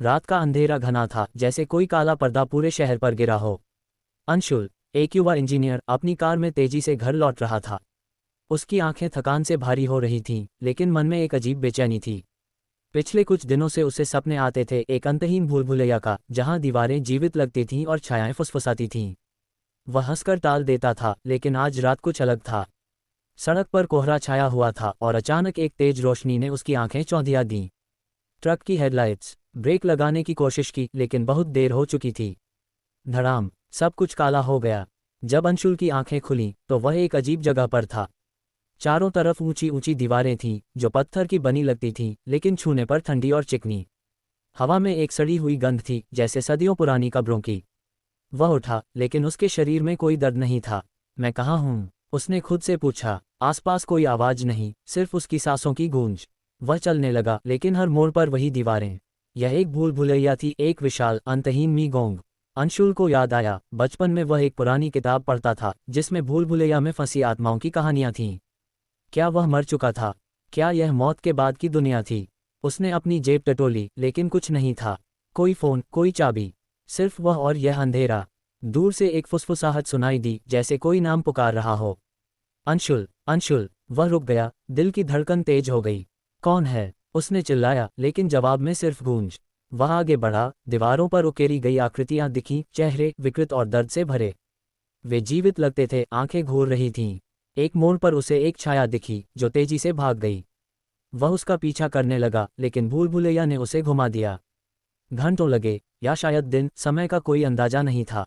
रात का अंधेरा घना था, जैसे कोई काला पर्दा पूरे शहर पर गिरा हो। अंशुल, एक युवा इंजीनियर, अपनी कार में तेजी से घर लौट रहा था। उसकी आंखें थकान से भारी हो रही थीं, लेकिन मन में एक अजीब बेचैनी थी। पिछले कुछ दिनों से उसे सपने आते थे, एक अंतहीन भूल भुलैया का, जहां दीवारें जीवित लगती थीं और छायाएं फुसफुसाती थीं। वह हंसकर टाल देता था, लेकिन आज रात कुछ अलग था। सड़क पर कोहरा छाया हुआ था और अचानक एक तेज रोशनी ने उसकी आंखें चौंधिया दीं। ट्रक की हेडलाइट्स। ब्रेक लगाने की कोशिश की, लेकिन बहुत देर हो चुकी थी। धड़ाम, सब कुछ काला हो गया। जब अंशुल की आंखें खुलीं, तो वह एक अजीब जगह पर था। चारों तरफ ऊंची ऊंची दीवारें थीं, जो पत्थर की बनी लगती थीं, लेकिन छूने पर ठंडी और चिकनी। हवा में एक सड़ी हुई गंध थी, जैसे सदियों पुरानी कब्रों की। वह उठा, लेकिन उसके शरीर में कोई दर्द नहीं था। मैं कहाँ हूँ? उसने खुद से पूछा। आसपास कोई आवाज नहीं, सिर्फ उसकी सांसों की गूंज। वह चलने लगा, लेकिन हर मोड़ पर वही दीवारें। यह एक भूल भुलैया थी, एक विशाल अंतहीन मी गोंग। अंशुल को याद आया, बचपन में वह एक पुरानी किताब पढ़ता था, जिसमें भूल भुलैया में फंसी आत्माओं की कहानियां थीं। क्या वह मर चुका था? क्या यह मौत के बाद की दुनिया थी? उसने अपनी जेब टटोली, लेकिन कुछ नहीं था। कोई फोन, कोई चाबी, सिर्फ वह और यह अंधेरा। दूर से एक फुसफुसाहट सुनाई दी, जैसे कोई नाम पुकार रहा हो। अंशुल, अंशुल। वह रुक गया, दिल की धड़कन तेज हो गई। कौन है? उसने चिल्लाया, लेकिन जवाब में सिर्फ गूंज। वह आगे बढ़ा, दीवारों पर उकेरी गई आकृतियां दिखीं, चेहरे विकृत और दर्द से भरे। वे जीवित लगते थे, आंखें घूर रही थीं। एक मोड़ पर उसे एक छाया दिखी, जो तेजी से भाग गई। वह उसका पीछा करने लगा, लेकिन भूल भुलैया ने उसे घुमा दिया। घंटों लगे, या शायद दिन, समय का कोई अंदाजा नहीं था।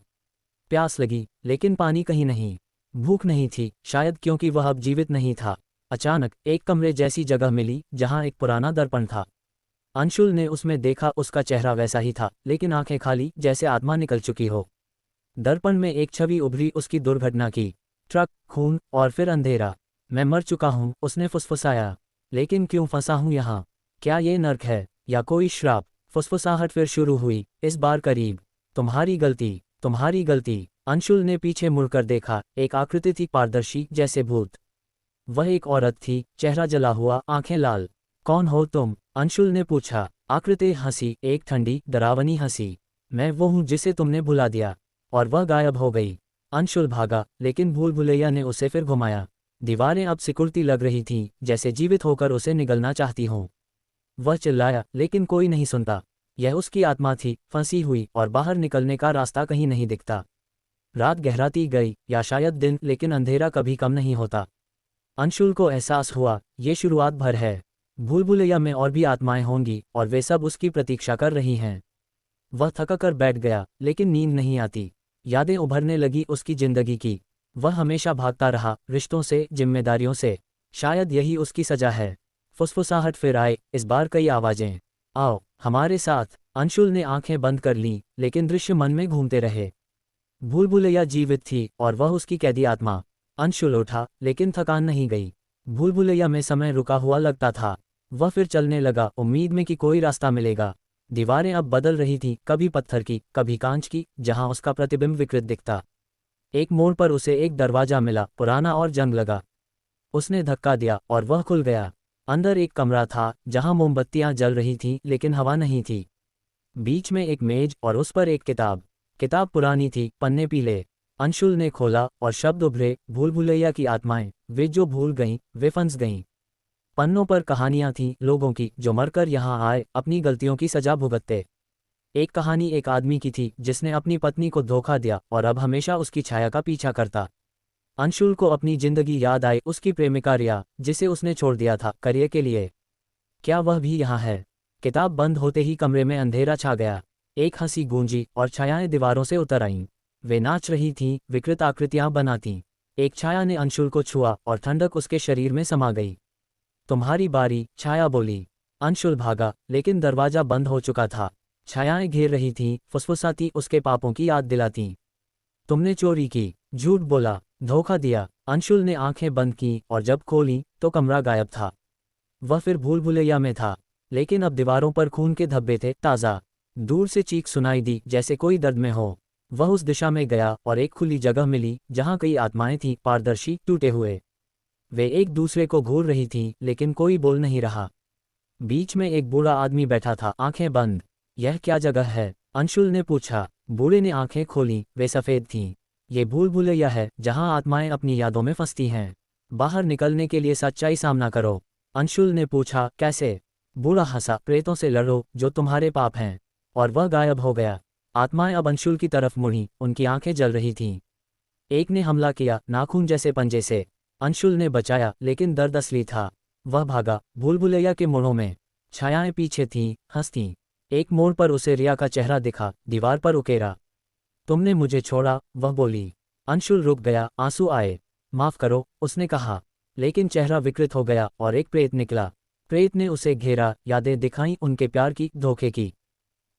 प्यास लगी, लेकिन पानी कहीं नहीं। भूख नहीं थी, शायद क्योंकि वह अब जीवित नहीं था। अचानक एक कमरे जैसी जगह मिली, जहां एक पुराना दर्पण था। अंशुल ने उसमें देखा, उसका चेहरा वैसा ही था, लेकिन आंखें खाली, जैसे आत्मा निकल चुकी हो। दर्पण में एक छवि उभरी, उसकी दुर्घटना की। ट्रक, खून और फिर अंधेरा। मैं मर चुका हूँ, उसने फुसफुसाया। लेकिन क्यों फंसा हूँ यहाँ? क्या ये नर्क है, या कोई श्राप? फुसफुसाहट फिर शुरू हुई, इस बार करीब। तुम्हारी गलती, तुम्हारी गलती। अंशुल ने पीछे मुड़कर देखा, एक आकृति थी, पारदर्शी, जैसे भूत। वह एक औरत थी, चेहरा जला हुआ, आंखें लाल। कौन हो तुम? अंशुल ने पूछा। आकृति हंसी, एक ठंडी, डरावनी हंसी। मैं वो हूँ जिसे तुमने भुला दिया। और वह गायब हो गई। अंशुल भागा, लेकिन भूल भुलैया ने उसे फिर घुमाया। दीवारें अब सिकुड़ती लग रही थीं, जैसे जीवित होकर उसे निगलना चाहती हों। वह चिल्लाया, लेकिन कोई नहीं सुनता। यह उसकी आत्मा थी, फंसी हुई, और बाहर निकलने का रास्ता कहीं नहीं दिखता। रात गहराती गई, या शायद दिन, लेकिन अंधेरा कभी कम नहीं होता। अंशुल को एहसास हुआ, ये शुरुआत भर है। भूल भुलैया में और भी आत्माएं होंगी, और वे सब उसकी प्रतीक्षा कर रही हैं। वह थका कर बैठ गया, लेकिन नींद नहीं आती। यादें उभरने लगी उसकी जिंदगी की। वह हमेशा भागता रहा, रिश्तों से, जिम्मेदारियों से। शायद यही उसकी सजा है। फुसफुसाहट फिर आए, इस बार कई आवाजें। आओ, हमारे साथ। अंशुल ने आंखें बंद कर लीं, लेकिन दृश्य मन में घूमते रहे। भूल भुलैया जीवित थी, और वह उसकी कैदी आत्मा। अंशुल उठा, लेकिन थकान नहीं गई। भूल भुलैया में समय रुका हुआ लगता था। वह फिर चलने लगा, उम्मीद में कि कोई रास्ता मिलेगा। दीवारें अब बदल रही थीं, कभी पत्थर की, कभी कांच की, जहां उसका प्रतिबिंब विकृत दिखता। एक मोड़ पर उसे एक दरवाजा मिला, पुराना और जंग लगा। उसने धक्का दिया, और वह खुल गया। अंदर एक कमरा था, जहां मोमबत्तियां जल रही थीं, लेकिन हवा नहीं थी। बीच में एक मेज, और उस पर एक किताब। किताब पुरानी थी, पन्ने पीले। अंशुल ने खोला, और शब्द उभरे, भूल भुलैया की आत्माएं, वे जो भूल गईं, वे फंस गईं। पन्नों पर कहानियां थीं, लोगों की, जो मरकर यहाँ आए, अपनी गलतियों की सजा भुगतते। एक कहानी एक आदमी की थी, जिसने अपनी पत्नी को धोखा दिया, और अब हमेशा उसकी छाया का पीछा करता। अंशुल को अपनी जिंदगी याद आई, उसकी प्रेमिका रिया, जिसे उसने छोड़ दिया था, करियर के लिए। क्या वह भी यहाँ है? किताब बंद होते ही कमरे में अंधेरा छा गया। एक हंसी गूंजी, और छायाएं दीवारों से उतर आईं। वे नाच रही थीं, विकृत आकृतियां बनातीं। एक छाया ने अंशुल को छुआ, और ठंडक उसके शरीर में समा गई। तुम्हारी बारी, छाया बोली। अंशुल भागा, लेकिन दरवाजा बंद हो चुका था। छायाएं घेर रही थीं, फुसफुसाती, उसके पापों की याद दिलातीं। तुमने चोरी की, झूठ बोला, धोखा दिया। अंशुल ने आंखें बंद कीं, और जब खोलीं, तो कमरा गायब था। वह फिर भूल भुलैया में था, लेकिन अब दीवारों पर खून के धब्बे थे, ताज़ा। दूर से चीख सुनाई दी, जैसे कोई दर्द में हो। वह उस दिशा में गया, और एक खुली जगह मिली, जहां कई आत्माएं थीं, पारदर्शी, टूटे हुए। वे एक दूसरे को घूर रही थीं, लेकिन कोई बोल नहीं रहा। बीच में एक बूढ़ा आदमी बैठा था, आंखें बंद। यह क्या जगह है? अंशुल ने पूछा। बूढ़े ने आंखें खोलीं, वे सफ़ेद थीं। ये भूल भुलैया है जहां आत्माएं अपनी यादों में फंसती हैं। बाहर निकलने के लिए सच्चाई सामना करो। अंशुल ने पूछा, कैसे? बूढ़ा हंसा, प्रेतों से लड़ो जो तुम्हारे पाप हैं। और वह गायब हो गया। आत्माएं अब अंशुल की तरफ मुड़ीं, उनकी आंखें जल रही थीं। एक ने हमला किया, नाखून जैसे पंजे से। अंशुल ने बचाया, लेकिन दर्द असली था। वह भागा, भूल भुलैया के मोड़ों में। छायाएं पीछे थीं, हंसतीं। एक मोड़ पर उसे रिया का चेहरा दिखा, दीवार पर उकेरा। तुमने मुझे छोड़ा, वह बोली। अंशुल रुक गया, आंसू आए। माफ करो, उसने कहा। लेकिन चेहरा विकृत हो गया और एक प्रेत निकला। प्रेत ने उसे घेरा, यादें दिखाईं, उनके प्यार की, धोखे की।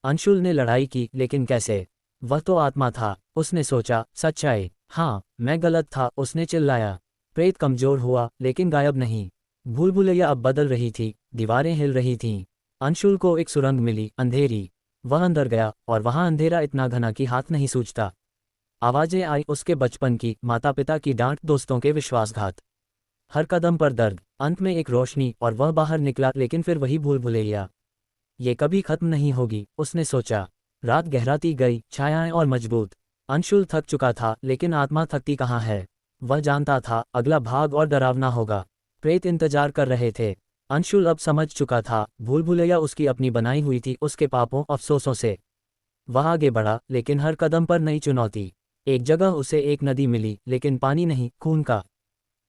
अंशुल ने लड़ाई की, लेकिन कैसे? वह तो आत्मा था। उसने सोचा, सच्चाई। हाँ, मैं गलत था, उसने चिल्लाया। प्रेत कमजोर हुआ, लेकिन गायब नहीं। भूल भुलैया अब बदल रही थी, दीवारें हिल रही थीं। अंशुल को एक सुरंग मिली, अंधेरी। वह अंदर गया, और वहां अंधेरा इतना घना कि हाथ नहीं सूझता। आवाजें आई उसके बचपन की, माता पिता की डांट, दोस्तों के विश्वासघात। हर कदम पर दर्द। अंत में एक रोशनी, और वह बाहर निकला, लेकिन फिर वही भूल भुलैया। ये कभी खत्म नहीं होगी, उसने सोचा। रात गहराती गई, छायाएं और मजबूत। अंशुल थक चुका था, लेकिन आत्मा थकती कहाँ है? वह जानता था, अगला भाग और डरावना होगा। प्रेत इंतजार कर रहे थे। अंशुल अब समझ चुका था, भूल भुलैया उसकी अपनी बनाई हुई थी, उसके पापों, अफसोसों से। वह आगे बढ़ा, लेकिन हर कदम पर नई चुनौती। एक जगह उसे एक नदी मिली, लेकिन पानी नहीं, खून का।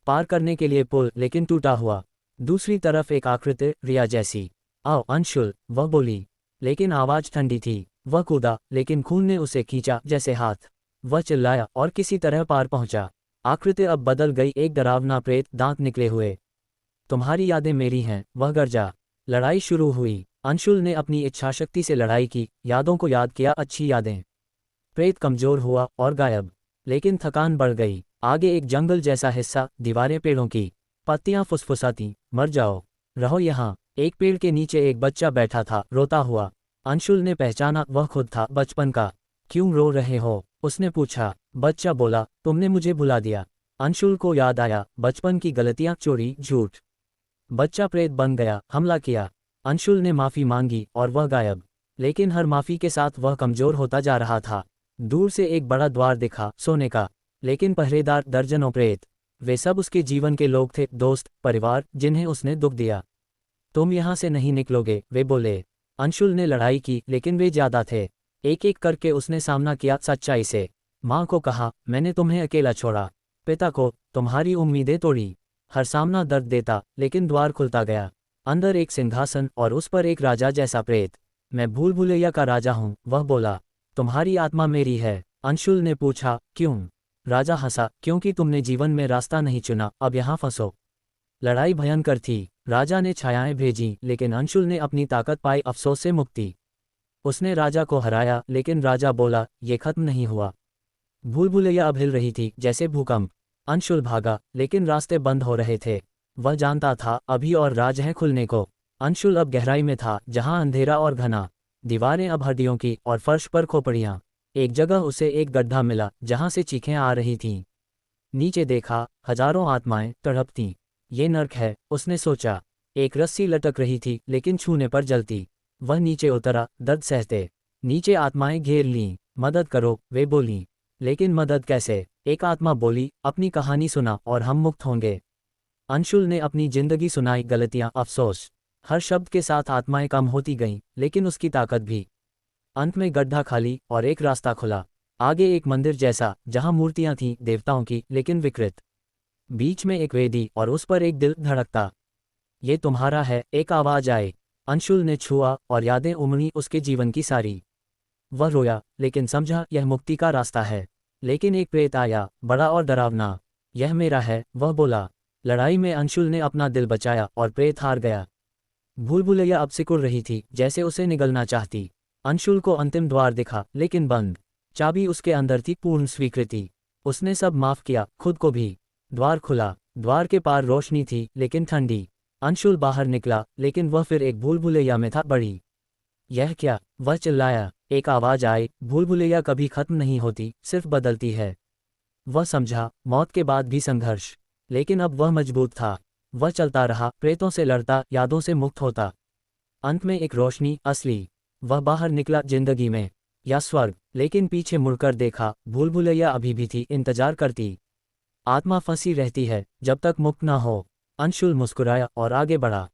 पार करने के लिए पुल, लेकिन टूटा हुआ। दूसरी तरफ एक आकृति, रिया जैसी। आओ अंशुल, वह बोली। लेकिन आवाज ठंडी थी। वह कूदा, लेकिन खून ने उसे खींचा, जैसे हाथ। वह चिल्लाया, और किसी तरह पार पहुंचा। आकृति अब बदल गई, एक डरावना प्रेत, दांत निकले हुए। तुम्हारी यादें मेरी हैं, वह गरजा। लड़ाई शुरू हुई। अंशुल ने अपनी इच्छाशक्ति से लड़ाई की, यादों को याद किया, अच्छी यादें। प्रेत कमजोर हुआ और गायब। लेकिन थकान बढ़ गई। आगे एक जंगल जैसा हिस्सा, दीवारें पेड़ों की। पत्तियां फुसफुसाती, मर जाओ, रहो यहाँ। एक पेड़ के नीचे एक बच्चा बैठा था, रोता हुआ। अंशुल ने पहचाना, वह खुद था, बचपन का। क्यों रो रहे हो? उसने पूछा। बच्चा बोला, तुमने मुझे भुला दिया। अंशुल को याद आया, बचपन की गलतियां, चोरी, झूठ। बच्चा प्रेत बन गया, हमला किया। अंशुल ने माफी मांगी, और वह गायब। लेकिन हर माफी के साथ वह कमजोर होता जा रहा था। दूर से एक बड़ा द्वार दिखा, सोने का। लेकिन पहरेदार, दर्जनों प्रेत। वे सब उसके जीवन के लोग थे, दोस्त, परिवार, जिन्हें उसने दुख दिया। तुम यहाँ से नहीं निकलोगे, वे बोले। अंशुल ने लड़ाई की, लेकिन वे ज्यादा थे। एक एक करके उसने सामना किया, सच्चाई से। माँ को कहा, मैंने तुम्हें अकेला छोड़ा। पिता को, तुम्हारी उम्मीदें तोड़ी। हर सामना दर्द देता, लेकिन द्वार खुलता गया। अंदर एक सिंहासन, और उस पर एक राजा जैसा प्रेत। मैं भूल भुलैया का राजा हूँ, वह बोला। तुम्हारी आत्मा मेरी है। अंशुल ने पूछा, क्यों? राजा हंसा, क्योंकि तुमने जीवन में रास्ता नहीं चुना, अब यहाँ फंसो। लड़ाई भयंकर थी। राजा ने छायाएं भेजी, लेकिन अंशुल ने अपनी ताकत पाई, अफसोस से मुक्ति। उसने राजा को हराया, लेकिन राजा बोला, ये खत्म नहीं हुआ। भूल भुलैया अब हिल रही थी, जैसे भूकंप। अंशुल भागा, लेकिन रास्ते बंद हो रहे थे। वह जानता था, अभी और राज है खुलने को। अंशुल अब गहराई में था, जहां अंधेरा और घना। दीवारें अब हड्डियों की, और फर्श पर खोपड़ियां। एक जगह उसे एक गड्ढा मिला, जहां से चीखें आ रही थीं। नीचे देखा, हजारों आत्माएं तड़पतीं। ये नर्क है, उसने सोचा। एक रस्सी लटक रही थी, लेकिन छूने पर जलती। वह नीचे उतरा, दर्द सहते। नीचे आत्माएं घेर लीं। मदद करो, वे बोलीं। लेकिन मदद कैसे? एक आत्मा बोली, अपनी कहानी सुना, और हम मुक्त होंगे। अंशुल ने अपनी जिंदगी सुनाई, गलतियां, अफसोस। हर शब्द के साथ आत्माएं कम होती गईं, लेकिन उसकी ताकत भी। अंत में गड्ढा खाली, और एक रास्ता खुला। आगे एक मंदिर जैसा, जहां मूर्तियां थीं, देवताओं की, लेकिन विकृत। बीच में एक वेदी, और उस पर एक दिल धड़कता। ये तुम्हारा है, एक आवाज आई। अंशुल ने छुआ, और यादें उमड़ी उसके जीवन की सारी। वह रोया, लेकिन समझा, यह मुक्ति का रास्ता है। लेकिन एक प्रेत आया, बड़ा और डरावना। यह मेरा है, वह बोला। लड़ाई में अंशुल ने अपना दिल बचाया, और प्रेत हार गया। भूल भुलैया अब सिकुड़ रही थी, जैसे उसे निगलना चाहती। अंशुल को अंतिम द्वार दिखा, लेकिन बंद। चाबी उसके अंदर थी, पूर्ण स्वीकृति। उसने सब माफ किया, खुद को भी। द्वार खुला। द्वार के पार रोशनी थी, लेकिन ठंडी। अंशुल बाहर निकला, लेकिन वह फिर एक भूल भुलैया में था, बड़ी। यह क्या? वह चिल्लाया। एक आवाज आई, भूल भुलैया कभी खत्म नहीं होती, सिर्फ बदलती है। वह समझा, मौत के बाद भी संघर्ष। लेकिन अब वह मजबूत था। वह चलता रहा, प्रेतों से लड़ता, यादों से मुक्त होता। अंत में एक रोशनी, असली। वह बाहर निकला, जिंदगी में या स्वर्ग, लेकिन पीछे मुड़कर देखा, भूल भुलैया अभी भी थी, इंतजार करती। आत्मा फंसी रहती है जब तक मुक्त ना हो। अंशुल मुस्कुराया और आगे बढ़ा।